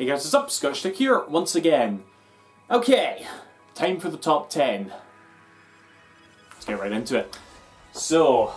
Hey guys, what's up? Scotchstick here, once again. Okay, time for the top 10. Let's get right into it. So,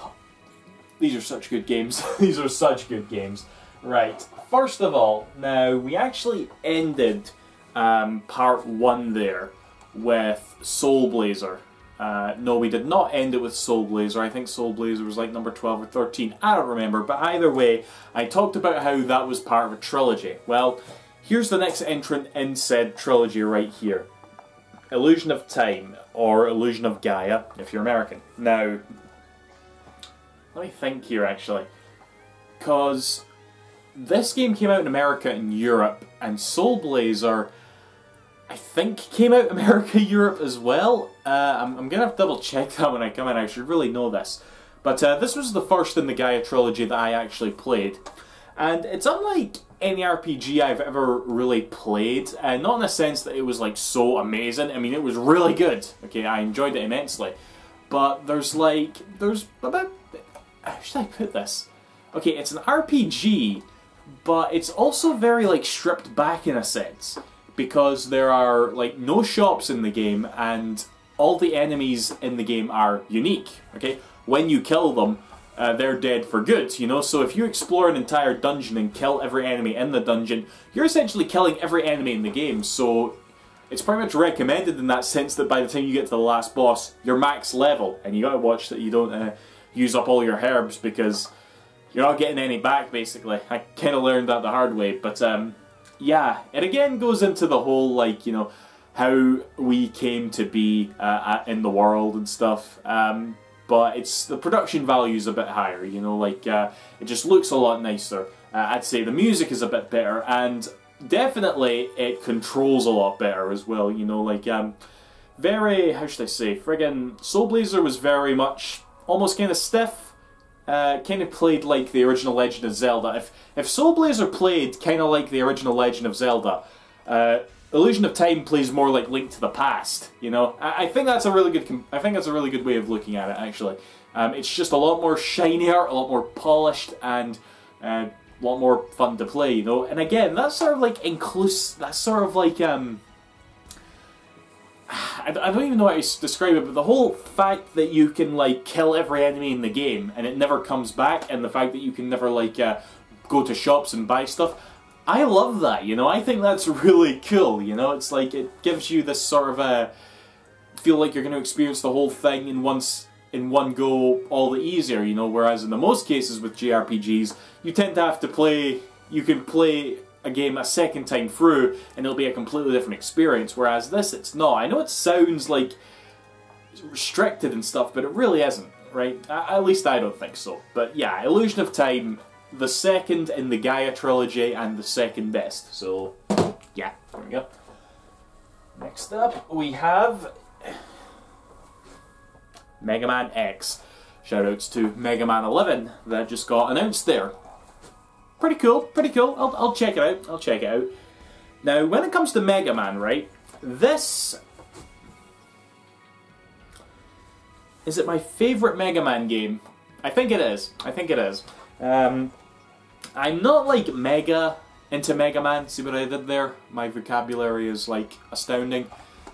these are such good games. These are such good games. Right, first of all, now we actually ended part 1 there with Soul Blazer. No, we did not end it with Soul Blazer. I think Soul Blazer was like number 12 or 13. I don't remember, but either way, I talked about how that was part of a trilogy. Well, here's the next entrant in said trilogy right here. Illusion of Time, or Illusion of Gaia, if you're American. Now, let me think here actually, because this game came out in America and Europe, and Soul Blazer, I think, came out in America, Europe as well. I'm going to have to double check that when I come in, I should really know this. But this was the first in the Gaia trilogy that I actually played. And it's unlike any RPG I've ever really played, not in the sense that it was like so amazing. I mean, it was really good. Okay, I enjoyed it immensely. But there's about, how should I put this? Okay, it's an RPG, but it's also very like stripped back in a sense, because there are like no shops in the game, and all the enemies in the game are unique. Okay, when you kill them, they're dead for good, you know? So if you explore an entire dungeon and kill every enemy in the dungeon, you're essentially killing every enemy in the game. So it's pretty much recommended in that sense that by the time you get to the last boss, you're max level, and you gotta watch that you don't use up all your herbs, because you're not getting any back, basically. I kind of learned that the hard way, but yeah, it again goes into the whole, like, you know, how we came to be in the world and stuff. But the production value is a bit higher, you know, like, it just looks a lot nicer. I'd say the music is a bit better, and definitely it controls a lot better as well, you know, like, very, how should I say, friggin' Soul Blazer was very much, almost kind of stiff, kind of played like the original Legend of Zelda. If Soul Blazer played kind of like the original Legend of Zelda, Illusion of Time plays more like Link to the Past, you know. I think that's a really good way of looking at it, actually. It's just a lot more shinier, a lot more polished, and a lot more fun to play, you know. And again, that's sort of like that's sort of like I don't even know how to describe it, but the whole fact that you can like kill every enemy in the game and it never comes back, and the fact that you can never like go to shops and buy stuff, I love that, you know. I think that's really cool, you know. It's like, it gives you this sort of feel like you're going to experience the whole thing in one go all the easier, you know, whereas in the most cases with JRPGs, you tend to have to play, you can play a game a second time through and it'll be a completely different experience, whereas this, it's not. I know it sounds like restricted and stuff, but it really isn't, right? At least I don't think so. But yeah, Illusion of Time, the second in the Gaia trilogy and the second best. So yeah, there we go. Next up we have Mega Man X. Shoutouts to Mega Man 11 that just got announced there. Pretty cool, pretty cool. I'll check it out. I'll check it out. Now, when it comes to Mega Man, right, this... Is it my favourite Mega Man game? I think it is. I think it is. I'm not like mega into Mega Man. See what I did there? My vocabulary is like astounding.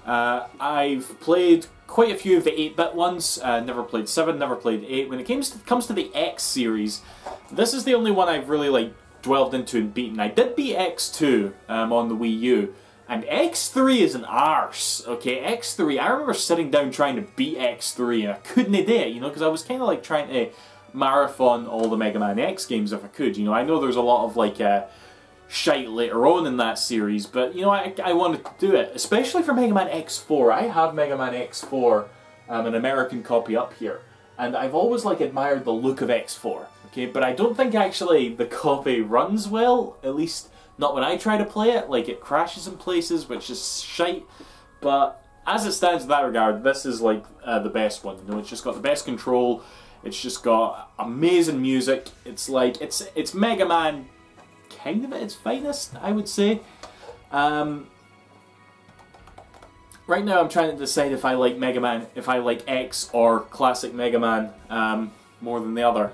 I've played quite a few of the 8-bit ones. Never played 7, never played 8. When it comes to the X series, this is the only one I've really like delved into and beaten. I did beat X2 on the Wii U, and X3 is an arse. Okay, X3. I remember sitting down trying to beat X3 and I couldn't do it, you know, because I was kind of like trying to marathon all the Mega Man X games if I could. You know, I know there's a lot of like shite later on in that series, but you know, I wanted to do it, especially for Mega Man X4. I have Mega Man X4, an American copy up here, and I've always like admired the look of X4. Okay, but I don't think actually the copy runs well, at least not when I try to play it. Like, it crashes in places, which is shite. But as it stands in that regard, this is like the best one. You know, it's just got the best control. It's just got amazing music. It's like, it's Mega Man kind of at its finest, I would say. Right now I'm trying to decide if I like Mega Man, if I like X or classic Mega Man more than the other.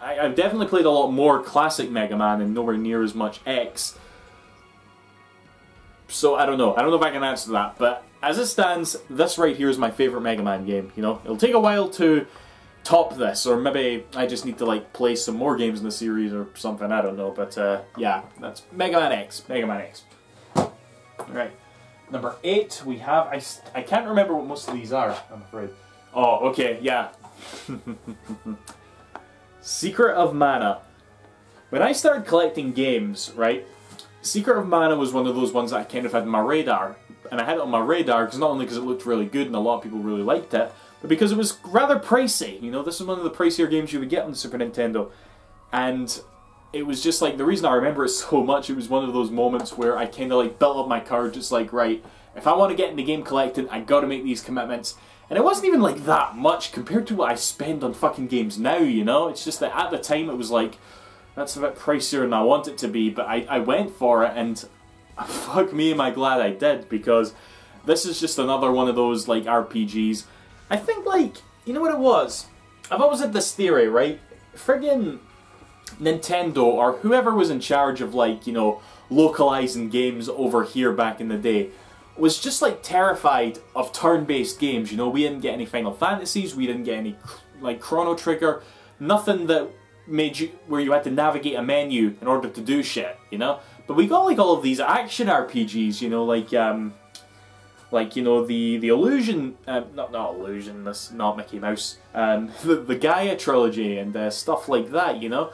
I've definitely played a lot more classic Mega Man and nowhere near as much X. So I don't know. I don't know if I can answer that. But as it stands, this right here is my favourite Mega Man game. You know, it'll take a while to top this, or maybe I just need to like play some more games in the series or something. I don't know. But yeah, that's Mega Man X. Mega Man X. All right. Number 8, we have, I can't remember what most of these are, I'm afraid. Oh, okay, yeah. Secret of Mana. When I started collecting games, right, Secret of Mana was one of those ones that I kind of had on my radar. And I had it on my radar because not only because it looked really good and a lot of people really liked it, but because it was rather pricey. You know, this is one of the pricier games you would get on the Super Nintendo. And it was just like, the reason I remember it so much, it was one of those moments where I kind of like built up my courage, just like, right, if I want to get into game collecting, I got to make these commitments. And it wasn't even like that much compared to what I spend on fucking games now, you know? It's just that at the time it was like, that's a bit pricier than I want it to be, but I went for it, and fuck me am I glad I did, because this is just another one of those like RPGs. I think like, you know what it was? I've always had this theory, right? Friggin' Nintendo, or whoever was in charge of like, you know, localizing games over here back in the day, was just like terrified of turn-based games. You know, we didn't get any Final Fantasies, we didn't get any like Chrono Trigger, nothing that made you, where you had to navigate a menu in order to do shit, you know? But we got like all of these action RPGs, you know, like you know, the Illusion, not Illusion, that's not Mickey Mouse, the Gaia trilogy and stuff like that, you know?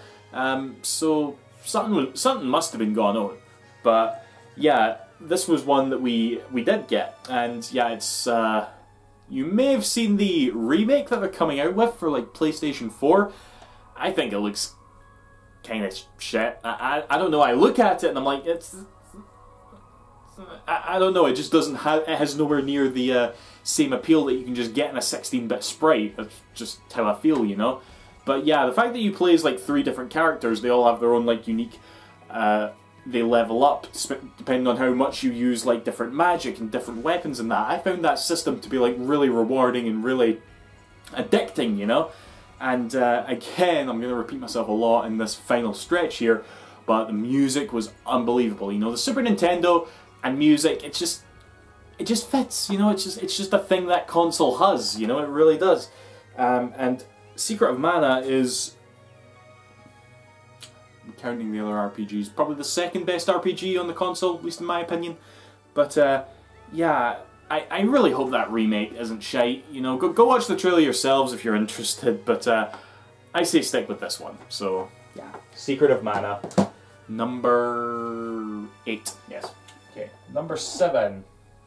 So something must have been going on. But yeah, this was one that we did get, and yeah, it's you may have seen the remake that they're coming out with for like PlayStation 4. I think it looks kind of shit. I don't know. I look at it and I'm like, I don't know. It just doesn't have. It has nowhere near the same appeal that you can just get in a 16-bit sprite. That's just how I feel, you know. But yeah, the fact that you play as like 3 different characters, they all have their own like unique. They level up depending on how much you use like different magic and different weapons and that. I found that system to be like really rewarding and really addicting, you know. And again, I'm going to repeat myself a lot in this final stretch here, but the music was unbelievable. You know, the Super Nintendo and music, it just fits. You know, it's just a thing that console has. You know, it really does. And Secret of Mana is, counting the other RPGs, probably the second best RPG on the console, at least in my opinion. But yeah, I really hope that remake isn't shite. You know, go watch the trailer yourselves if you're interested. But I say stick with this one. So yeah, Secret of Mana, number 8. Yes. Okay, number 7.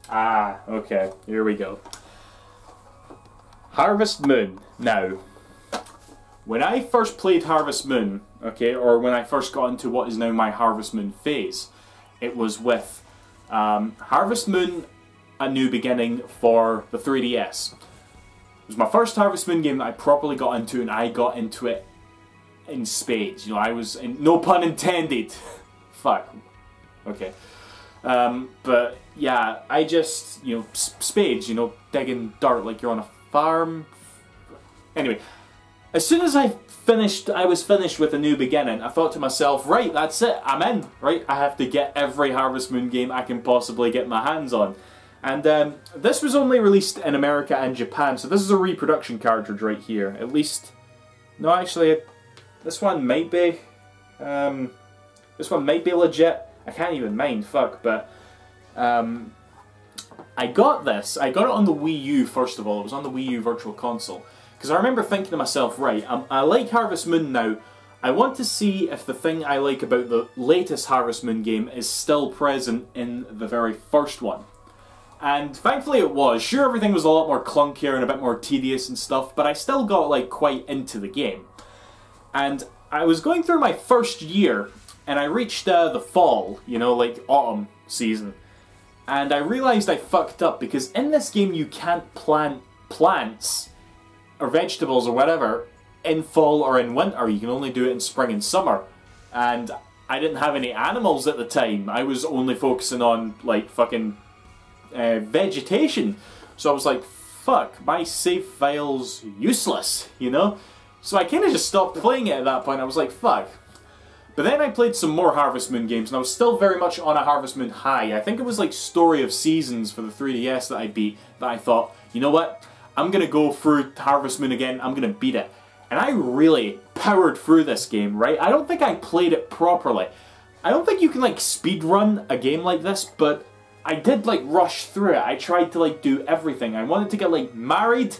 Ah, okay. Here we go. Harvest Moon. Now, when I first played Harvest Moon, okay, or when I first got into what is now my Harvest Moon phase, it was with Harvest Moon: A New Beginning for the 3DS. It was my first Harvest Moon game that I properly got into, and I got into it in spades. You know, I was, no pun intended. Fuck. Okay. But yeah, I just, you know, spades, you know, digging dirt like you're on a farm. Anyway, as soon as I was finished with A New Beginning, I thought to myself, right, that's it, I'm in, right? I have to get every Harvest Moon game I can possibly get my hands on. And this was only released in America and Japan, so this is a reproduction cartridge right here. At least, no, actually, this one might be, legit. I can't even mind, fuck, but I got this. I got it on the Wii U, first of all. It was on the Wii U Virtual Console. Because I remember thinking to myself, right, I like Harvest Moon now. I want to see if the thing I like about the latest Harvest Moon game is still present in the very first one. And thankfully it was. Sure, everything was a lot more clunkier and a bit more tedious and stuff, but I still got like quite into the game. And I was going through my first year, and I reached the fall, you know, like autumn season. And I realised I fucked up, because in this game you can't plant plants or vegetables or whatever in fall or in winter. You can only do it in spring and summer. And I didn't have any animals at the time. I was only focusing on like fucking vegetation. So I was like, fuck, my save file's useless, you know? So I kind of just stopped playing it at that point. I was like, fuck. But then I played some more Harvest Moon games, and I was still very much on a Harvest Moon high. I think it was like Story of Seasons for the 3DS that I beat, that I thought, you know what, I'm going to go through Harvest Moon again, I'm going to beat it. And I really powered through this game, right? I don't think I played it properly. I don't think you can like speedrun a game like this, but I did like rush through it. I tried to like do everything. I wanted to get like married,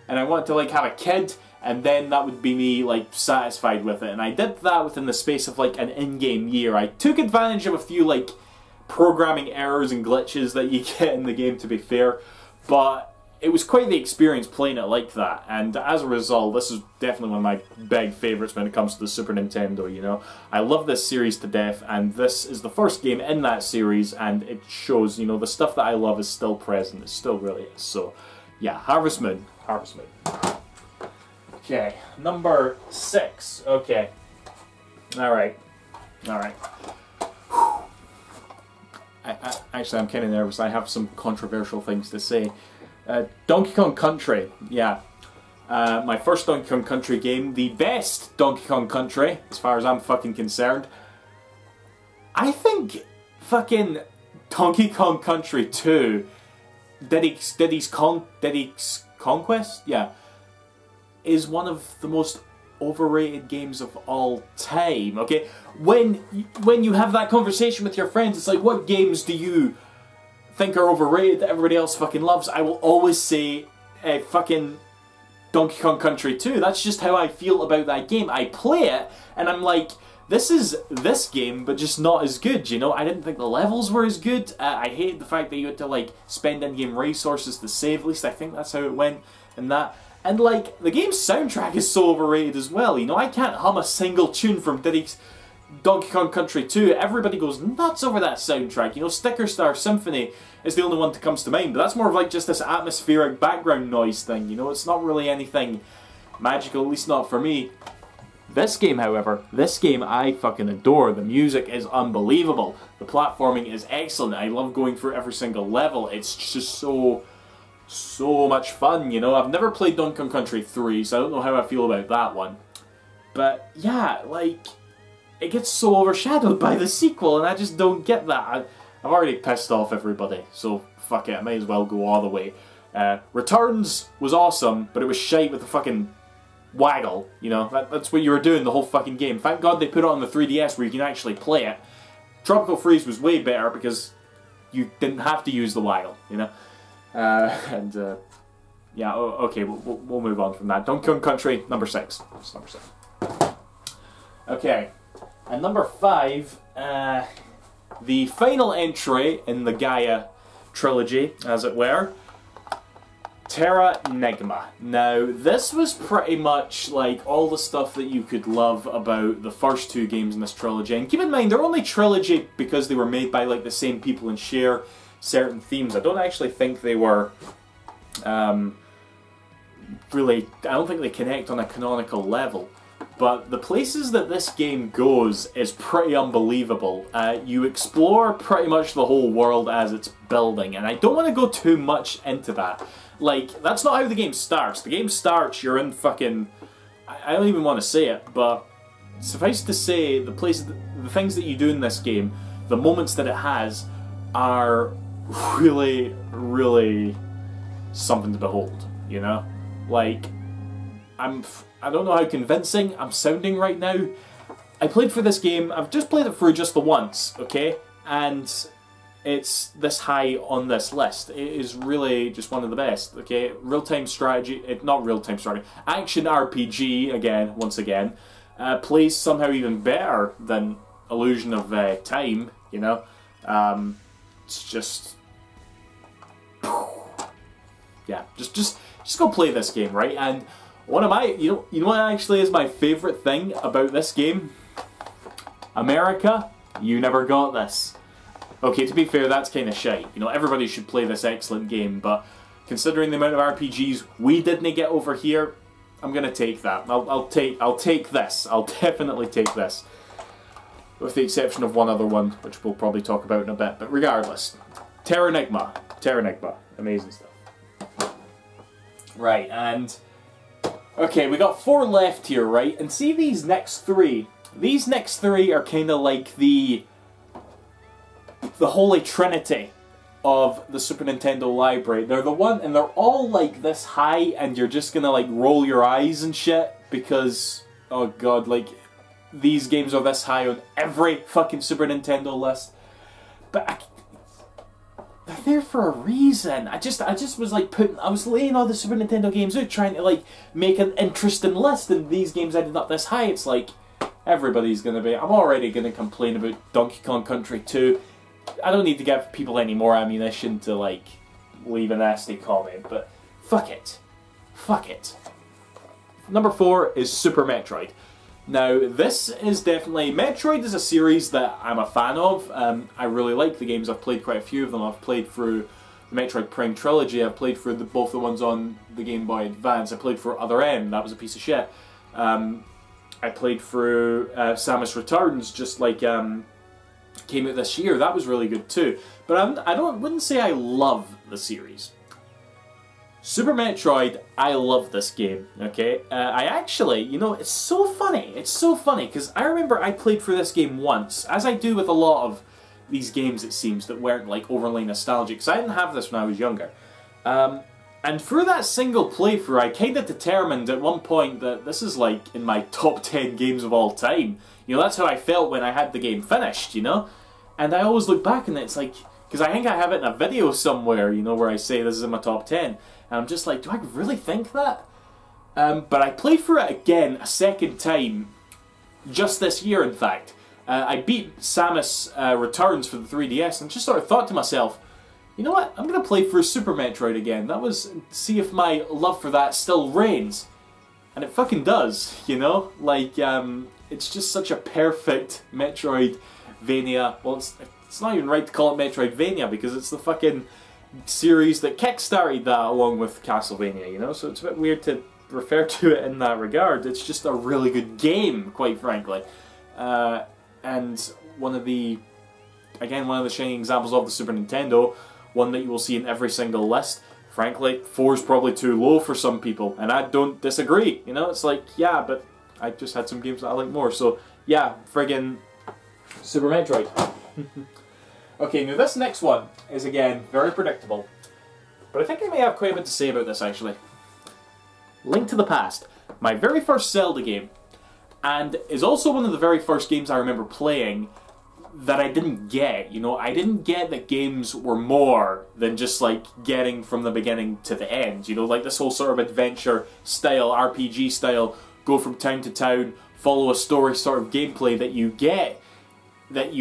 and I wanted to like have a kid, and then that would be me like satisfied with it. And I did that within the space of like an in-game year. I took advantage of a few like programming errors and glitches that you get in the game, to be fair, but it was quite the experience playing it like that, and as a result, this is definitely one of my big favourites when it comes to the Super Nintendo, you know. I love this series to death, and this is the first game in that series, and it shows, you know, the stuff that I love is still present, it still really is. So, yeah, Harvest Moon. Harvest Moon. Okay, number 6. Okay. Alright. Alright. Actually, I'm kind of nervous. I have some controversial things to say. Donkey Kong Country, yeah. My first Donkey Kong Country game, the best Donkey Kong Country, as far as I'm fucking concerned. I think fucking Donkey Kong Country 2, Diddy's Conquest, yeah, is one of the most overrated games of all time, okay? When you have that conversation with your friends, it's like, what games do you think are overrated that everybody else fucking loves? I will always say fucking Donkey Kong Country 2. That's just how I feel about that game. I play it and I'm like, this is this game but just not as good, you know? I didn't think the levels were as good. I hated the fact that you had to like spend in-game resources to save, at least I think that's how it went and that. And like, the game's soundtrack is so overrated as well, you know? I can't hum a single tune from Diddy's Donkey Kong Country 2, everybody goes nuts over that soundtrack. You know, Sticker Star Symphony is the only one that comes to mind, but that's more of like just this atmospheric background noise thing, you know? It's not really anything magical, at least not for me. This game, however, this game I fucking adore. The music is unbelievable. The platforming is excellent. I love going through every single level. It's just so much fun, you know? I've never played Donkey Kong Country 3, so I don't know how I feel about that one. But yeah, like, it gets so overshadowed by the sequel, and I just don't get that. I've already pissed off everybody, so fuck it, I might as well go all the way. Returns was awesome, but it was shite with the fucking waggle, you know? That's what you were doing the whole fucking game. Thank God they put it on the 3DS where you can actually play it. Tropical Freeze was way better because you didn't have to use the waggle, you know? Yeah, okay, we'll move on from that. Donkey Kong Country, number 6. It's number 6. Okay. And number 5, the final entry in the Gaia trilogy, as it were, Terra Nigma. Now, this was pretty much like all the stuff that you could love about the first 2 games in this trilogy. And keep in mind, they're only trilogy because they were made by like the same people and share certain themes. I don't actually think they were really, I don't think they connect on a canonical level. But the places that this game goes is pretty unbelievable. You explore pretty much the whole world as it's building, and I don't want to go too much into that. Like, that's not how the game starts. The game starts, you're in fucking... I don't even want to say it, but suffice to say, the things that you do in this game, the moments that it has, are really, really something to behold, you know? Like, I don't know how convincing I'm sounding right now. I played for this game, I've just played it through just the once, okay? And it's this high on this list. It is really just one of the best, okay? Real-time strategy, not real-time strategy, action RPG, again, once again, plays somehow even better than Illusion of Time, you know? It's just... yeah, just go play this game, right? And one of my, you know what actually is my favourite thing about this game? America, you never got this. Okay, to be fair, that's kind of shite. You know, everybody should play this excellent game, but considering the amount of RPGs we didn't get over here, I'm gonna take that. I'll take this. I'll definitely take this. With the exception of one other one, which we'll probably talk about in a bit. But regardless, Terra Nigma, amazing stuff. Right, and okay, we got 4 left here, right? And see these next 3. these next three are kind of like the holy trinity of the Super Nintendo library. They're the one, and they're all like this high, and you're just gonna like roll your eyes and shit because, oh god, like these games are this high on every fucking Super Nintendo list. But they're there for a reason. I just was like I was laying all the Super Nintendo games out, trying to like make an interesting list, and these games ended up this high. It's like everybody's gonna be. I'm already gonna complain about Donkey Kong Country 2. I don't need to give people any more ammunition to like leave a nasty comment, but fuck it. Fuck it. Number 4 is Super Metroid. Now, this is definitely... Metroid is a series that I'm a fan of. I really like the games. I've played quite a few of them. I've played through the Metroid Prime Trilogy. I've played through both the ones on the Game Boy Advance. I played through Other M. That was a piece of shit. I played through Samus Returns, just like... came out this year. That was really good too. But wouldn't say I love the series. Super Metroid, I love this game, okay? I actually, you know, it's so funny. It's so funny, because I remember I played through this game once, as I do with a lot of these games, it seems, that weren't, like, overly nostalgic, because I didn't have this when I was younger. And through that single playthrough, I kind of determined at one point that this is, like, in my top 10 games of all time. You know, that's how I felt when I had the game finished, you know? And I always look back and it's like, because I think I have it in a video somewhere, you know, where I say this is in my top 10. And I'm just like, do I really think that? But I played through it again a second time, just this year in fact. I beat Samus Returns for the 3DS and just sort of thought to myself, you know what, I'm going to play through Super Metroid again. That was, see if my love for that still reigns. And it fucking does, you know? Like, it's just such a perfect Metroidvania. Well, it's not even right to call it Metroidvania because it's the fucking series that kickstarted that along with Castlevania, you know? So it's a bit weird to refer to it in that regard. It's just a really good game, quite frankly. And one of the shining examples of the Super Nintendo, one that you will see in every single list. Frankly, 4 is probably too low for some people, and I don't disagree, you know? It's like, yeah, but I just had some games that I like more, so yeah, friggin' Super Metroid. Okay, now this next one is, again, very predictable, but I think I may have quite a bit to say about this, actually. Link to the Past, my very first Zelda game, and is also one of the very first games I remember playing that I didn't get, you know? I didn't get that games were more than just, like, getting from the beginning to the end, you know? Like, this whole sort of adventure style, RPG style, go from town to town, follow a story sort of gameplay that you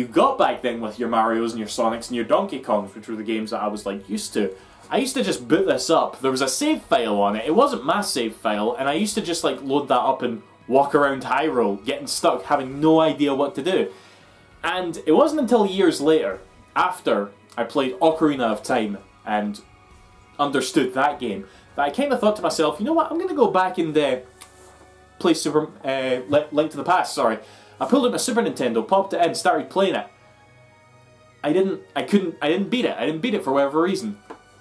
got back then with your Marios and your Sonics and your Donkey Kongs, which were the games that I was, like, used to. I used to just boot this up. There was a save file on it. It wasn't my save file, and I used to just, like, load that up and walk around Hyrule, getting stuck, having no idea what to do. And it wasn't until years later, after I played Ocarina of Time and understood that game, that I kind of thought to myself, you know what, I'm going to go back and play Link to the Past, sorry. I pulled out my Super Nintendo, popped it in, started playing it. I didn't beat it. I didn't beat it for whatever reason.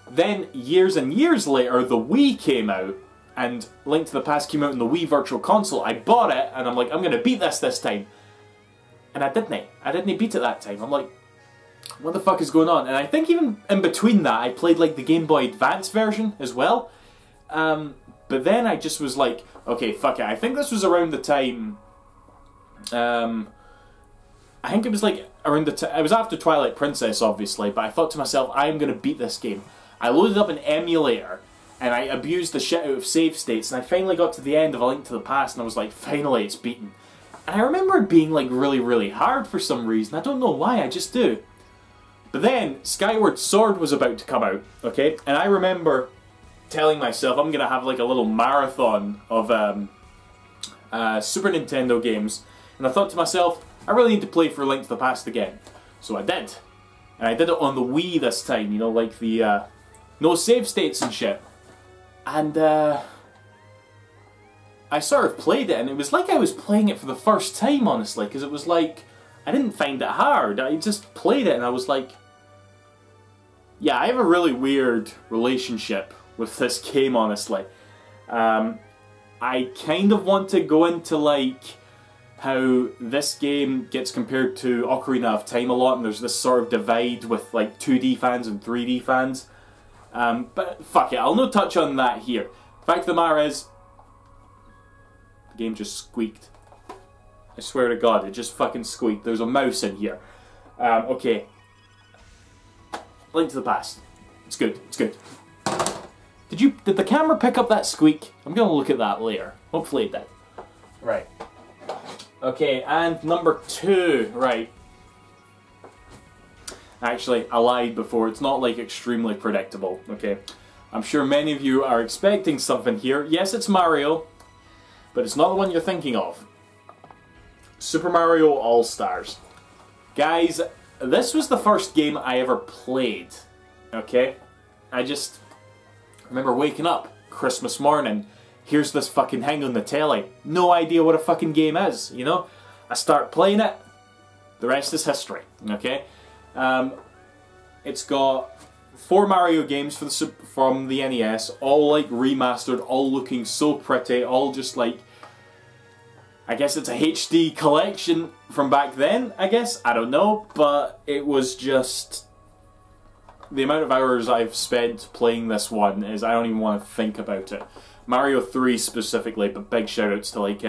Then, years and years later, the Wii came out, and Link to the Past came out in the Wii Virtual Console. I bought it, and I'm like, I'm going to beat this time. And I didn't. I didn't beat it that time. I'm like, what the fuck is going on? And I think even in between that, I played like the Game Boy Advance version as well. But then I just was like, okay, fuck it. I think this was around the time... I think it was like around it was after Twilight Princess, obviously, but I thought to myself, I am going to beat this game. I loaded up an emulator, and I abused the shit out of save states, and I finally got to the end of A Link to the Past, and I was like, finally, it's beaten. And I remember it being like really, really hard for some reason. I don't know why, I just do. But then, Skyward Sword was about to come out, okay? And I remember telling myself, I'm going to have like a little marathon of Super Nintendo games. And I thought to myself, I really need to play for Link to the Past again. So I did. And I did it on the Wii this time, you know, like the, no save states and shit. And, I sort of played it, and it was like I was playing it for the first time, honestly, because it was like, I didn't find it hard. I just played it, and I was like, yeah, I have a really weird relationship with this game, honestly. I kind of want to go into, like, how this game gets compared to Ocarina of Time a lot, and there's this sort of divide with like 2D fans and 3D fans. But fuck it, I'll not touch on that here. Fact of the matter is, the game just squeaked. I swear to God, it just fucking squeaked. There's a mouse in here. Okay. Link to the Past. It's good, it's good. Did the camera pick up that squeak? I'm gonna look at that later. Hopefully it did. Right. Okay, and number 2, right. Actually, I lied before. It's not like extremely predictable, okay? I'm sure many of you are expecting something here. Yes, it's Mario, but it's not the one you're thinking of. Super Mario All-Stars. Guys, this was the first game I ever played, okay? I just remember waking up Christmas morning, here's this fucking thing on the telly. No idea what a fucking game is, you know? I start playing it, the rest is history, okay? It's got 4 Mario games from the NES, all like remastered, all looking so pretty, all just like, I guess it's a HD collection from back then, I guess, I don't know, but it was just, the amount of hours I've spent playing this one is, I don't even want to think about it. Mario 3 specifically, but big shoutouts to like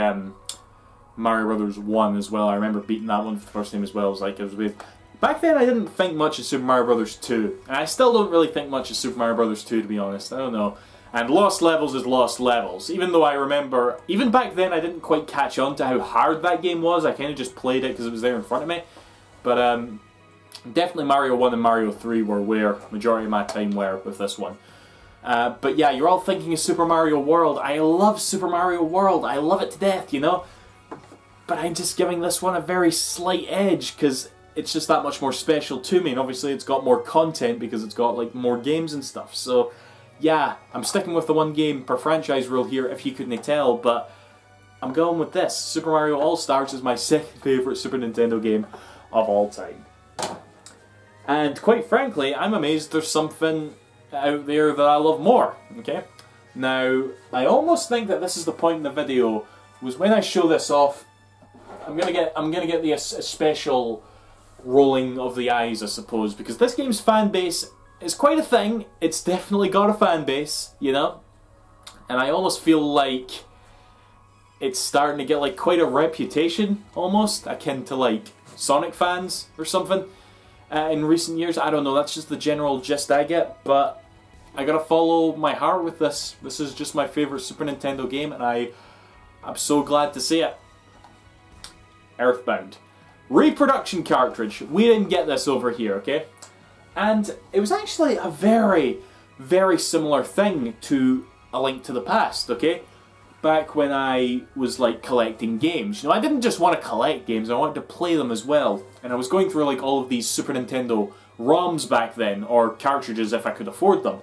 Mario Brothers 1 as well. I remember beating that one for the first time as well. It was weird. Back then I didn't think much of Super Mario Brothers 2, and I still don't really think much of Super Mario Brothers 2 to be honest. I don't know. And Lost Levels is Lost Levels. Even though I remember, even back then I didn't quite catch on to how hard that game was. I kind of just played it because it was there in front of me. But definitely Mario 1 and Mario 3 were where majority of my time were with this one. But yeah, you're all thinking of Super Mario World. I love Super Mario World. I love it to death, you know? But I'm just giving this one a very slight edge because it's just that much more special to me. And obviously it's got more content because it's got like more games and stuff. So yeah, I'm sticking with the 1 game per franchise rule here if you couldn't tell. But I'm going with this. Super Mario All-Stars is my second favourite Super Nintendo game of all time. And quite frankly, I'm amazed there's something out there that I love more, okay? Now, I almost think that this is the point in the video, was when I show this off, I'm gonna get the a special rolling of the eyes, I suppose, because this game's fan base is quite a thing. It's definitely got a fan base, you know? And I almost feel like it's starting to get like quite a reputation, almost, akin to like Sonic fans or something. In recent years, I don't know, that's just the general gist I get, but I gotta follow my heart with this. This is just my favourite Super Nintendo game, and I'm so glad to see it. Earthbound. Reproduction cartridge. We didn't get this over here, okay? And it was actually a very, very similar thing to A Link to the Past, okay? Back when I was like collecting games. You know, I didn't just want to collect games, I wanted to play them as well. And I was going through like all of these Super Nintendo ROMs back then, or cartridges if I could afford them.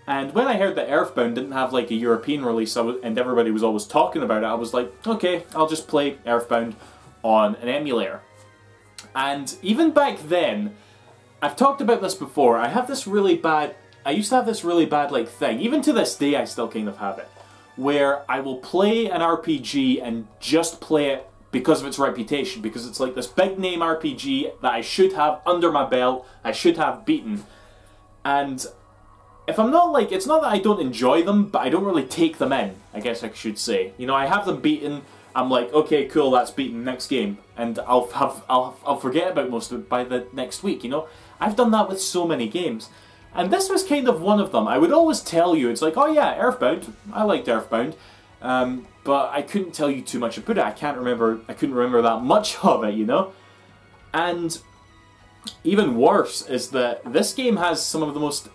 And when I heard that Earthbound didn't have like a European release and everybody was always talking about it, I was like, okay, I'll just play Earthbound on an emulator. And even back then, I've talked about this before, I used to have this really bad like thing, even to this day I still kind of have it, where I will play an RPG and just play it because of its reputation, because it's like this big name RPG that I should have under my belt, I should have beaten. And if I'm not like, it's not that I don't enjoy them, but I don't really take them in, I guess I should say. You know, I have them beaten, I'm like, okay, cool, that's beaten, next game. And I'll forget about most of it by the next week, you know? I've done that with so many games. And this was kind of one of them. I would always tell you, it's like, oh yeah, Earthbound, I liked Earthbound. But I couldn't tell you too much about it. I couldn't remember that much of it, you know? And even worse is that this game has some of the most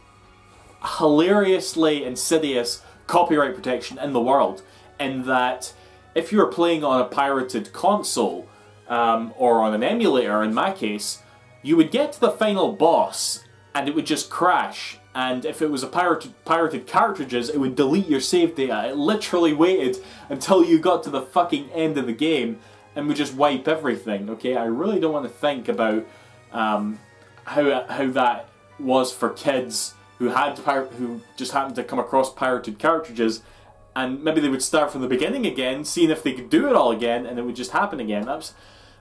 hilariously insidious copyright protection in the world, in that if you were playing on a pirated console, or on an emulator in my case, you would get to the final boss and it would just crash, and if it was a pirated cartridges, it would delete your save data. It literally waited until you got to the fucking end of the game and would just wipe everything, okay? I really don't want to think about how that was for kids who just happened to come across pirated cartridges and maybe they would start from the beginning again, seeing if they could do it all again, and it would just happen again. That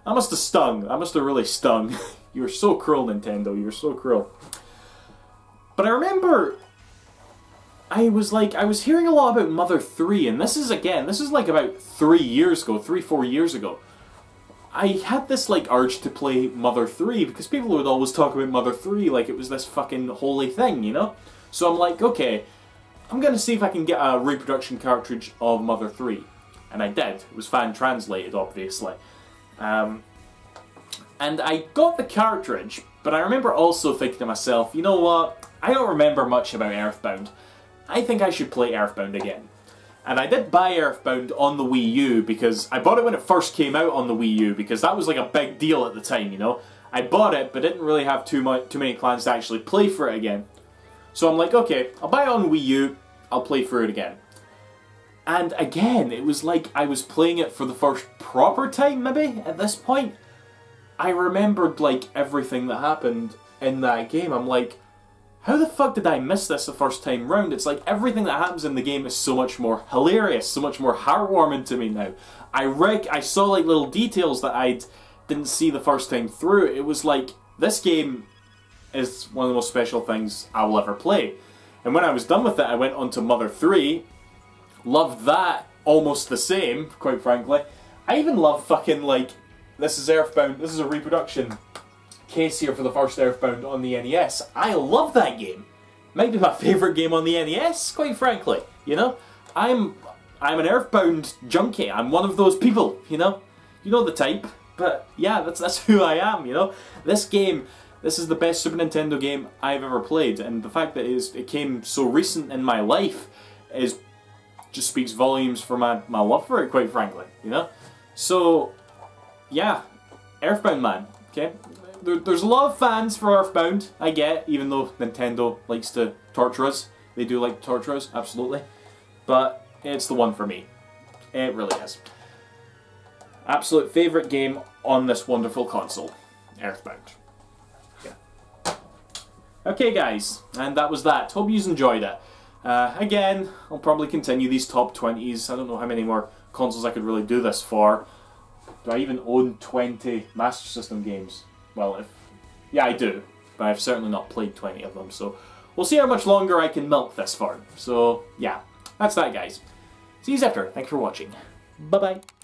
must have stung. That must have really stung. You were so cruel, Nintendo. You were so cruel. But I remember I was hearing a lot about Mother 3, and this is like about 4 years ago. I had this like urge to play Mother 3 because people would always talk about Mother 3 like it was this fucking holy thing, you know? So I'm like, okay, I'm gonna see if I can get a reproduction cartridge of Mother 3. And I did. It was fan translated, obviously. And I got the cartridge, but I remember also thinking to myself, you know what? I don't remember much about Earthbound. I think I should play Earthbound again. And I did buy Earthbound on the Wii U because I bought it when it first came out on the Wii U because that was like a big deal at the time, you know? I bought it, but didn't really have too many plans to actually play for it again. So I'm like, okay, I'll buy it on Wii U, I'll play through it again. And again, it was like I was playing it for the first proper time, maybe, at this point. I remembered, like, everything that happened in that game. I'm like, how the fuck did I miss this the first time round? It's like everything that happens in the game is so much more hilarious, so much more heartwarming to me now. I saw, like, little details that I didn't see the first time through. It was like, this game is one of the most special things I will ever play. And when I was done with it, I went on to Mother 3. Loved that almost the same, quite frankly. I even love fucking, like, this is Earthbound, this is a reproduction case here for the first Earthbound on the NES. I love that game. Might be my favourite game on the NES, quite frankly. You know? I'm an Earthbound junkie. I'm one of those people, you know? You know the type. But yeah, that's who I am, you know? This is the best Super Nintendo game I've ever played, and the fact that it came so recent in my life just speaks volumes for my love for it, quite frankly, you know? So, yeah, Earthbound, man, okay? There's a lot of fans for Earthbound, I get, even though Nintendo likes to torture us. They do like to torture us, absolutely. But it's the one for me. It really is. Absolute favourite game on this wonderful console, Earthbound. Yeah. Okay guys, and that was that. Hope you enjoyed it. Again, I'll probably continue these top 20s. I don't know how many more consoles I could really do this for. Do I even own 20 Master System games? Well, yeah, I do, but I've certainly not played 20 of them, so we'll see how much longer I can milk this for. So, yeah, that's that, guys. See you after. Thanks for watching. Bye-bye.